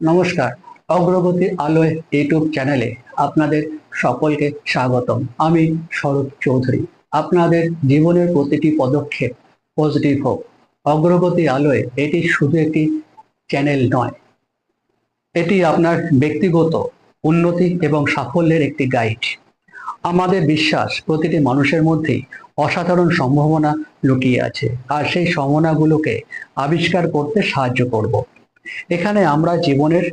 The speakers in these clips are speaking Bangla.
নমস্কার। অগ্রগতি আলোয় ইউটিউব চ্যানেলে আপনাদের সকলকে স্বাগতম। আমি শরৎ চৌধুরী। আপনাদের জীবনের প্রতিটি পদক্ষেপ পজিটিভ হোক। অগ্রগতি আলোয় এটি শুধু একটি চ্যানেল নয়, এটি আপনার ব্যক্তিগত উন্নতি এবং সাফল্যের একটি গাইড। আমাদের বিশ্বাস প্রতিটি মানুষের মধ্যেই অসাধারণ সম্ভাবনা লুকিয়ে আছে, আর সেই সম্ভাবনাগুলোকে আবিষ্কার করতে সাহায্য করব। এখানে আমরা জীবনের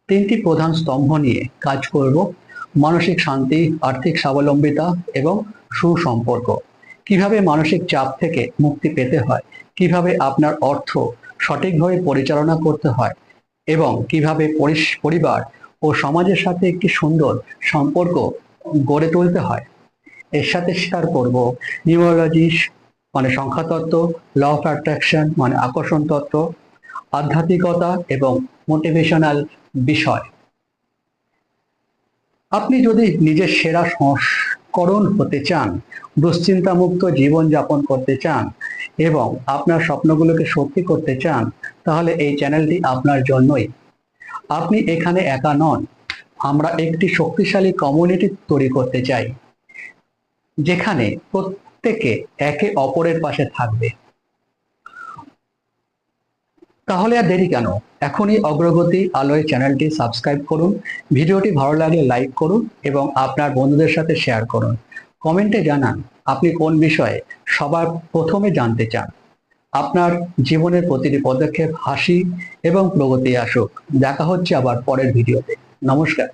তিনটি প্রধান স্তম্ভ নিয়ে কাজ করব: মানসিক শান্তি, আর্থিক স্বাবলম্বিতা এবং সুসম্পর্ক। কিভাবে মানসিক চাপ থেকে মুক্তি পেতে হয়, কিভাবে আপনার অর্থ সঠিকভাবে পরিচালনা করতে হয় এবং কিভাবে পরিবার ও সমাজের সাথে একটি সুন্দর সম্পর্ক গড়ে তুলতে হয়। এর সাথে শেয়ার করব নিউরোলজি মানে সংখ্যাতত্ত্ব, ল অফ অ্যাট্রাকশন মানে আকর্ষণ তত্ত্ব, আধ্যাত্মিকতা এবং মোটিভেশনাল বিষয়। আপনি যদি নিজের সেরা সংস্করণ হতে চান, দুশ্চিন্তামুক্ত জীবন যাপন করতে চান এবং আপনার স্বপ্নগুলোকে সত্যি করতে চান, তাহলে এই চ্যানেলটি আপনার জন্যই। আপনি এখানে একা নন। আমরা একটি শক্তিশালী কমিউনিটি তৈরি করতে চাই, যেখানে প্রত্যেকে একে অপরের পাশে থাকবে। তাহলে আর দেরি কেন? এখনই অগ্রগতি আলোয় চ্যানেলটি সাবস্ক্রাইব করুন, ভিডিওটি ভালো লাগলে লাইক করুন এবং আপনার বন্ধুদের সাথে শেয়ার করুন। কমেন্টে জানান আপনি কোন বিষয়ে সবার প্রথমে জানতে চান। আপনার জীবনের প্রতিটি পদক্ষেপ হাসি এবং প্রগতি আসুক। দেখা হচ্ছে আবার পরের ভিডিওতে। নমস্কার।